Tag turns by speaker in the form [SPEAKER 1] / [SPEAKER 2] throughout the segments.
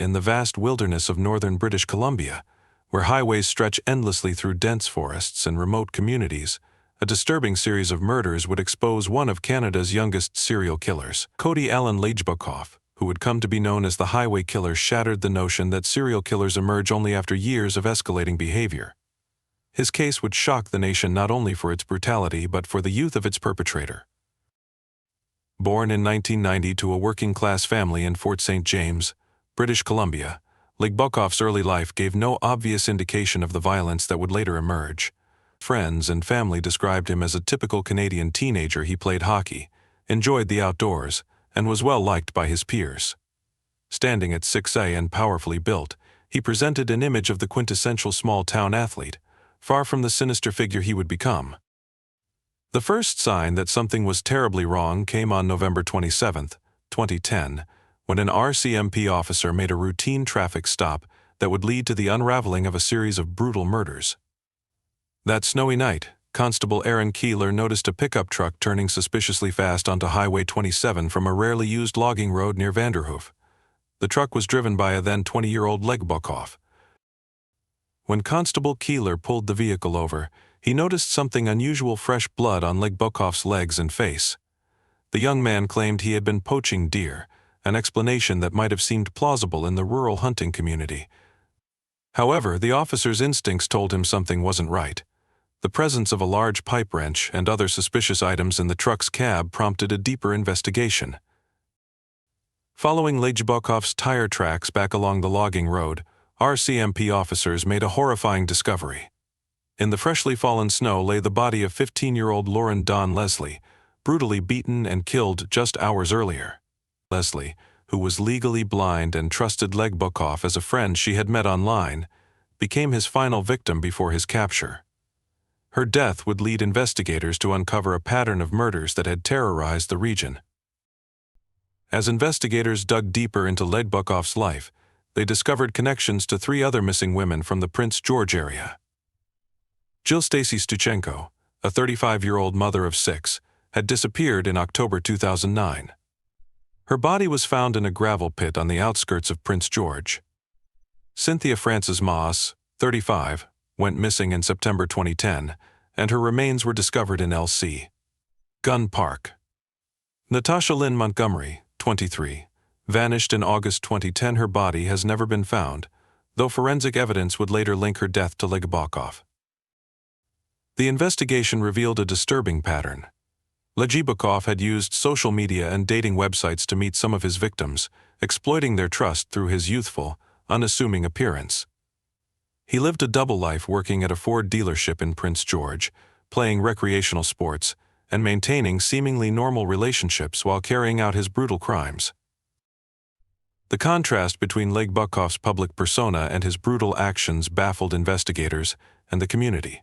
[SPEAKER 1] in the vast wilderness of northern British Columbia, where highways stretch endlessly through dense forests and remote communities, a disturbing series of murders would expose one of Canada's youngest serial killers. Cody Allen Lejbokoff, who would come to be known as the Highway Killer, shattered the notion that serial killers emerge only after years of escalating behavior. His case would shock the nation not only for its brutality but for the youth of its perpetrator. Born in 1990 to a working-class family in Fort St. James, British Columbia, Lejbokoff's early life gave no obvious indication of the violence that would later emerge. Friends and family described him as a typical Canadian teenager. He played hockey, enjoyed the outdoors, and was well liked by his peers. Standing at 6'8" and powerfully built, he presented an image of the quintessential small-town athlete, far from the sinister figure he would become. The first sign that something was terribly wrong came on November 27, 2010, when an RCMP officer made a routine traffic stop that would lead to the unraveling of a series of brutal murders. That snowy night, Constable Aaron Keeler noticed a pickup truck turning suspiciously fast onto Highway 27 from a rarely used logging road near Vanderhoof. The truck was driven by a then 20-year-old Lejbokoff. When Constable Keeler pulled the vehicle over, he noticed something unusual: fresh blood on Lejbokoff's legs and face. The young man claimed he had been poaching deer, an explanation that might have seemed plausible in the rural hunting community. However, the officer's instincts told him something wasn't right. The presence of a large pipe wrench and other suspicious items in the truck's cab prompted a deeper investigation. Following Lejbokoff's tire tracks back along the logging road, RCMP officers made a horrifying discovery. In the freshly fallen snow lay the body of 15-year-old Lauren Dawn Leslie, brutally beaten and killed just hours earlier. Leslie, who was legally blind and trusted Lejbokoff as a friend she had met online, became his final victim before his capture. Her death would lead investigators to uncover a pattern of murders that had terrorized the region. As investigators dug deeper into Lejbokoff's life, they discovered connections to 3 other missing women from the Prince George area. Jill Stacy Stuchenko, a 35-year-old mother of 6, had disappeared in October 2009. Her body was found in a gravel pit on the outskirts of Prince George. Cynthia Frances Moss, 35, went missing in September 2010, and her remains were discovered in L.C. Gun Park. Natasha Lynn Montgomery, 23, vanished in August 2010. Her body has never been found, though forensic evidence would later link her death to Lejbokoff. The investigation revealed a disturbing pattern. Lejbokoff had used social media and dating websites to meet some of his victims, exploiting their trust through his youthful, unassuming appearance. He lived a double life, working at a Ford dealership in Prince George, playing recreational sports, and maintaining seemingly normal relationships while carrying out his brutal crimes. The contrast between Lejbokoff's public persona and his brutal actions baffled investigators and the community.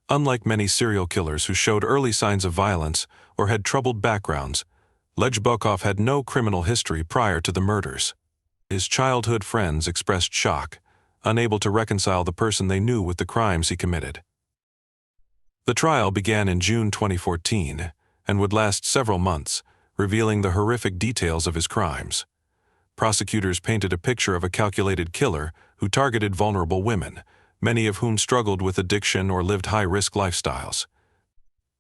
[SPEAKER 1] Unlike many serial killers who showed early signs of violence or had troubled backgrounds, Lejbokoff had no criminal history prior to the murders. His childhood friends expressed shock, unable to reconcile the person they knew with the crimes he committed. The trial began in June 2014 and would last several months, revealing the horrific details of his crimes. Prosecutors painted a picture of a calculated killer who targeted vulnerable women, many of whom struggled with addiction or lived high-risk lifestyles.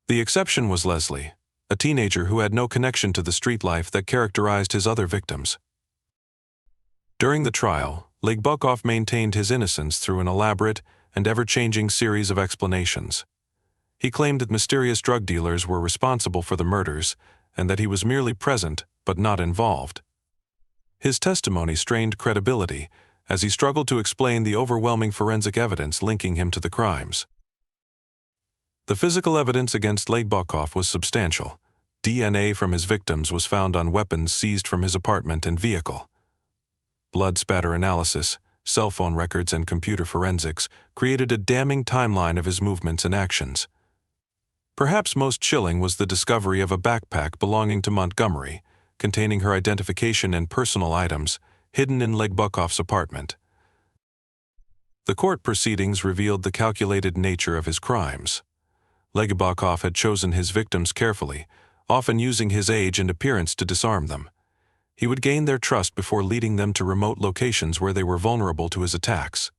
[SPEAKER 1] The exception was Leslie, a teenager who had no connection to the street life that characterized his other victims. During the trial, Lejbokoff maintained his innocence through an elaborate and ever-changing series of explanations. He claimed that mysterious drug dealers were responsible for the murders and that he was merely present but not involved. His testimony strained credibility as he struggled to explain the overwhelming forensic evidence linking him to the crimes. The physical evidence against Lejbokoff was substantial. DNA from his victims was found on weapons seized from his apartment and vehicle. Blood spatter analysis, cell phone records, and computer forensics created a damning timeline of his movements and actions. Perhaps most chilling was the discovery of a backpack belonging to Montgomery, containing her identification and personal items, hidden in Lejbokoff's apartment. The court proceedings revealed the calculated nature of his crimes. Lejbokoff had chosen his victims carefully, often using his age and appearance to disarm them. He would gain their trust before leading them to remote locations where they were vulnerable to his attacks.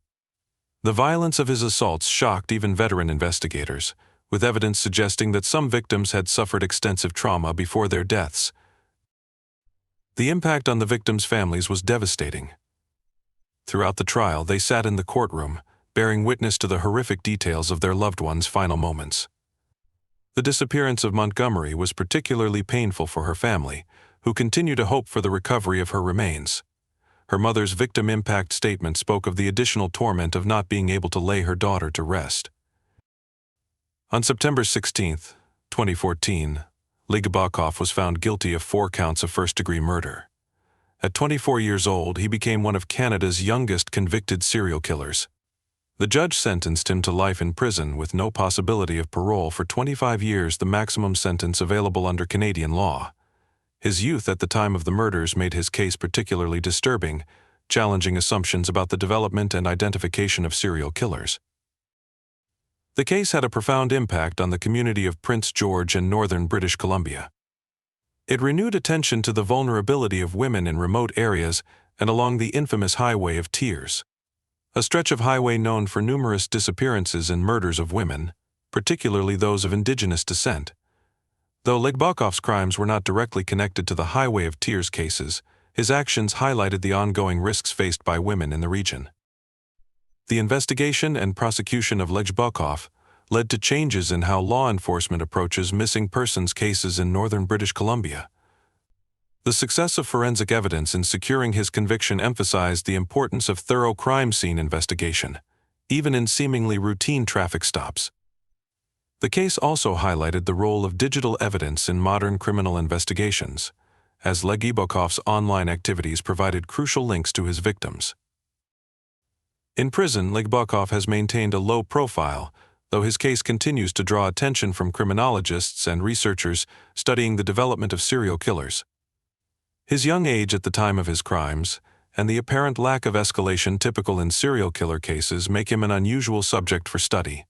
[SPEAKER 1] The violence of his assaults shocked even veteran investigators, with evidence suggesting that some victims had suffered extensive trauma before their deaths. The impact on the victims' families was devastating. Throughout the trial, they sat in the courtroom, bearing witness to the horrific details of their loved ones' final moments. The disappearance of Montgomery was particularly painful for her family, who continued to hope for the recovery of her remains. Her mother's victim impact statement spoke of the additional torment of not being able to lay her daughter to rest. On September 16, 2014, Ligbakov was found guilty of 4 counts of first-degree murder. At 24 years old, he became one of Canada's youngest convicted serial killers. The judge sentenced him to life in prison with no possibility of parole for 25 years, the maximum sentence available under Canadian law. His youth at the time of the murders made his case particularly disturbing, challenging assumptions about the development and identification of serial killers. The case had a profound impact on the community of Prince George and northern British Columbia. It renewed attention to the vulnerability of women in remote areas and along the infamous Highway of Tears, a stretch of highway known for numerous disappearances and murders of women, particularly those of Indigenous descent. Though Ligbakov's crimes were not directly connected to the Highway of Tears cases, his actions highlighted the ongoing risks faced by women in the region. The investigation and prosecution of Ligbakov led to changes in how law enforcement approaches missing persons cases in northern British Columbia. The success of forensic evidence in securing his conviction emphasized the importance of thorough crime scene investigation, even in seemingly routine traffic stops. The case also highlighted the role of digital evidence in modern criminal investigations, as Ligbakov's online activities provided crucial links to his victims. In prison, Ligbakov has maintained a low profile, though his case continues to draw attention from criminologists and researchers studying the development of serial killers. His young age at the time of his crimes, and the apparent lack of escalation typical in serial killer cases make him an unusual subject for study.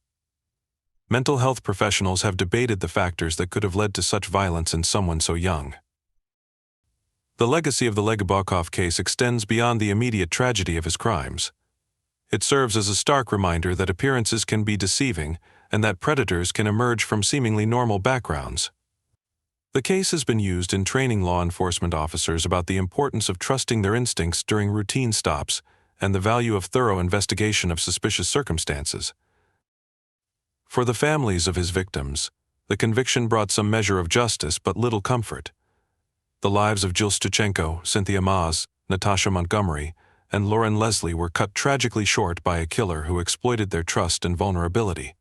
[SPEAKER 1] Mental health professionals have debated the factors that could have led to such violence in someone so young. The legacy of the Ligbakov case extends beyond the immediate tragedy of his crimes. It serves as a stark reminder that appearances can be deceiving and that predators can emerge from seemingly normal backgrounds. The case has been used in training law enforcement officers about the importance of trusting their instincts during routine stops and the value of thorough investigation of suspicious circumstances. For the families of his victims, the conviction brought some measure of justice but little comfort. The lives of Jill Stuchenko, Cynthia Maas, Natasha Montgomery, and Lauren Leslie were cut tragically short by a killer who exploited their trust and vulnerability.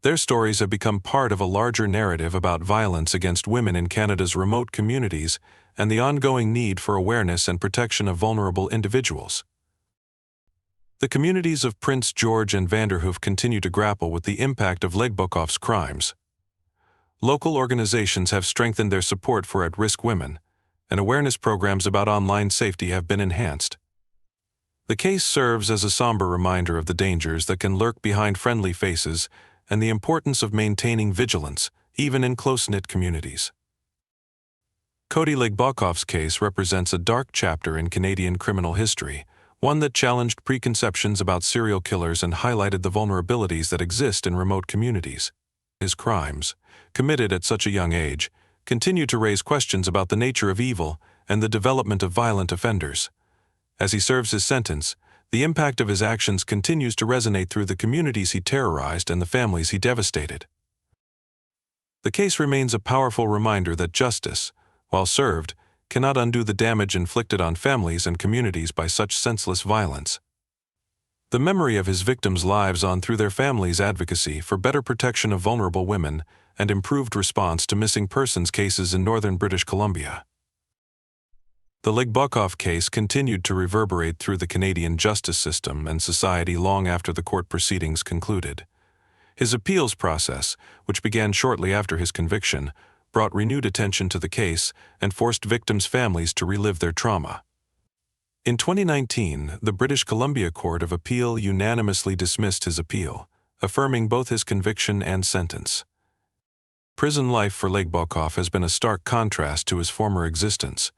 [SPEAKER 1] Their stories have become part of a larger narrative about violence against women in Canada's remote communities and the ongoing need for awareness and protection of vulnerable individuals. The communities of Prince George and Vanderhoof continue to grapple with the impact of Ligbakov's crimes. Local organizations have strengthened their support for at-risk women, and awareness programs about online safety have been enhanced. The case serves as a somber reminder of the dangers that can lurk behind friendly faces and the importance of maintaining vigilance, even in close-knit communities. Cody Ligbakov's case represents a dark chapter in Canadian criminal history, one that challenged preconceptions about serial killers and highlighted the vulnerabilities that exist in remote communities. His crimes, committed at such a young age, continue to raise questions about the nature of evil and the development of violent offenders. As he serves his sentence, the impact of his actions continues to resonate through the communities he terrorized and the families he devastated. The case remains a powerful reminder that justice, while served, cannot undo the damage inflicted on families and communities by such senseless violence. The memory of his victims lives on through their families' advocacy for better protection of vulnerable women and improved response to missing persons cases in northern British Columbia. The Ligbakov case continued to reverberate through the Canadian justice system and society long after the court proceedings concluded. His appeals process, which began shortly after his conviction, brought renewed attention to the case and forced victims' families to relive their trauma. In 2019, the British Columbia Court of Appeal unanimously dismissed his appeal, affirming both his conviction and sentence. Prison life for Ligbakov has been a stark contrast to his former existence.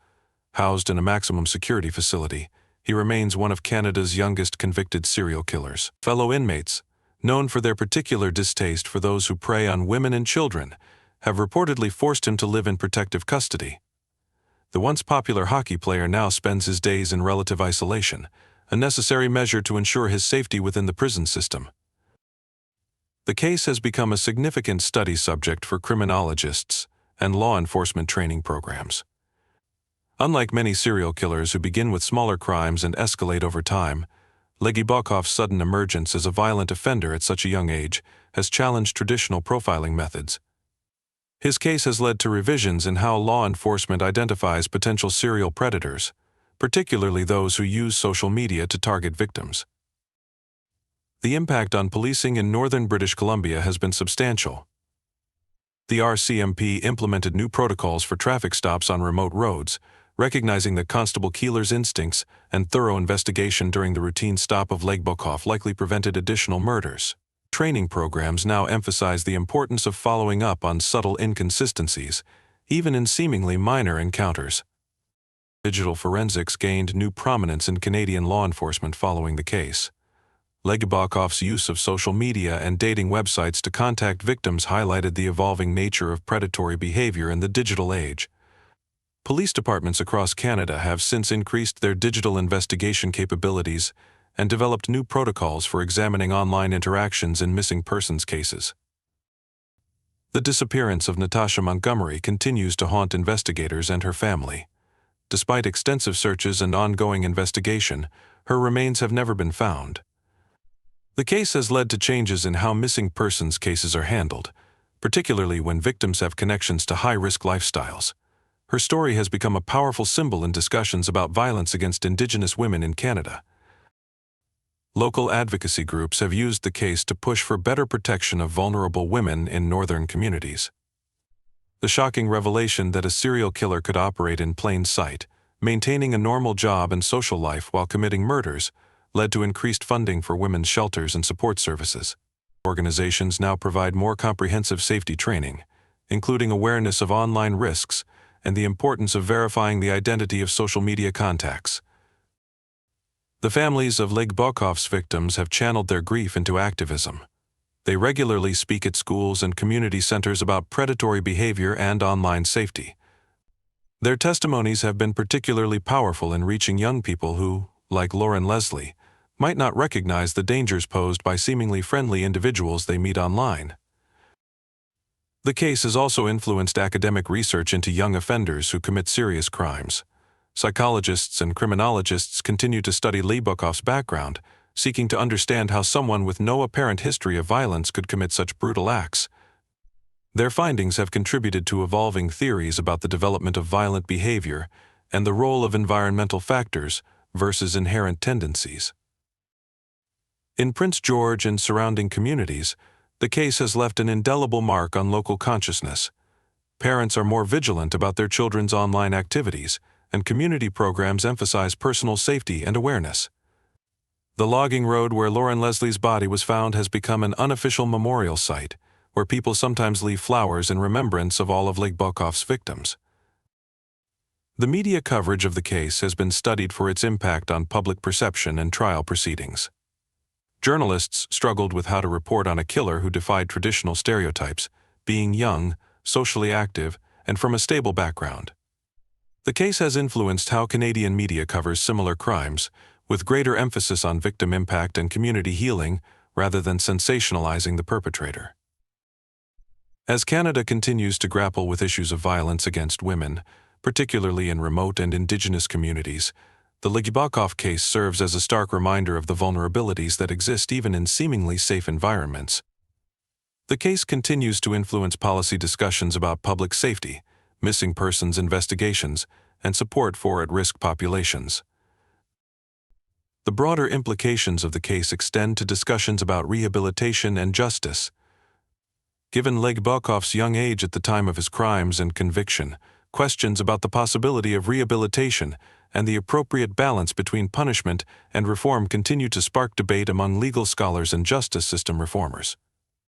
[SPEAKER 1] Housed in a maximum security facility, he remains one of Canada's youngest convicted serial killers. Fellow inmates, known for their particular distaste for those who prey on women and children, have reportedly forced him to live in protective custody. The once popular hockey player now spends his days in relative isolation, a necessary measure to ensure his safety within the prison system. The case has become a significant study subject for criminologists and law enforcement training programs. Unlike many serial killers who begin with smaller crimes and escalate over time, Legibokhov's sudden emergence as a violent offender at such a young age has challenged traditional profiling methods. His case has led to revisions in how law enforcement identifies potential serial predators, particularly those who use social media to target victims. The impact on policing in northern British Columbia has been substantial. The RCMP implemented new protocols for traffic stops on remote roads, recognizing that Constable Keeler's instincts and thorough investigation during the routine stop of Legbokhov likely prevented additional murders. Training programs now emphasize the importance of following up on subtle inconsistencies, even in seemingly minor encounters. Digital forensics gained new prominence in Canadian law enforcement following the case. Legibokhov's use of social media and dating websites to contact victims highlighted the evolving nature of predatory behavior in the digital age. Police departments across Canada have since increased their digital investigation capabilities and developed new protocols for examining online interactions in missing persons cases. The disappearance of Natasha Montgomery continues to haunt investigators and her family. Despite extensive searches and ongoing investigation, her remains have never been found. The case has led to changes in how missing persons cases are handled, particularly when victims have connections to high-risk lifestyles. Her story has become a powerful symbol in discussions about violence against Indigenous women in Canada. Local advocacy groups have used the case to push for better protection of vulnerable women in northern communities. The shocking revelation that a serial killer could operate in plain sight, maintaining a normal job and social life while committing murders, led to increased funding for women's shelters and support services. Organizations now provide more comprehensive safety training, including awareness of online risks and the importance of verifying the identity of social media contacts. The families of Legbokhov's victims have channeled their grief into activism. They regularly speak at schools and community centers about predatory behavior and online safety. Their testimonies have been particularly powerful in reaching young people who, like Lauren Leslie, might not recognize the dangers posed by seemingly friendly individuals they meet online. The case has also influenced academic research into young offenders who commit serious crimes. Psychologists and criminologists continue to study Lebokhov's background, seeking to understand how someone with no apparent history of violence could commit such brutal acts. Their findings have contributed to evolving theories about the development of violent behavior and the role of environmental factors versus inherent tendencies. In Prince George and surrounding communities, the case has left an indelible mark on local consciousness. Parents are more vigilant about their children's online activities, and community programs emphasize personal safety and awareness. The logging road where Lauren Leslie's body was found has become an unofficial memorial site, where people sometimes leave flowers in remembrance of all of Legbokhov's victims. The media coverage of the case has been studied for its impact on public perception and trial proceedings. Journalists struggled with how to report on a killer who defied traditional stereotypes, being young, socially active, and from a stable background. The case has influenced how Canadian media covers similar crimes, with greater emphasis on victim impact and community healing rather than sensationalizing the perpetrator. As Canada continues to grapple with issues of violence against women, particularly in remote and Indigenous communities, the Legbokhov case serves as a stark reminder of the vulnerabilities that exist even in seemingly safe environments. The case continues to influence policy discussions about public safety, missing persons investigations, and support for at-risk populations. The broader implications of the case extend to discussions about rehabilitation and justice. Given Legbokhov's young age at the time of his crimes and conviction, questions about the possibility of rehabilitation and the appropriate balance between punishment and reform continue to spark debate among legal scholars and justice system reformers.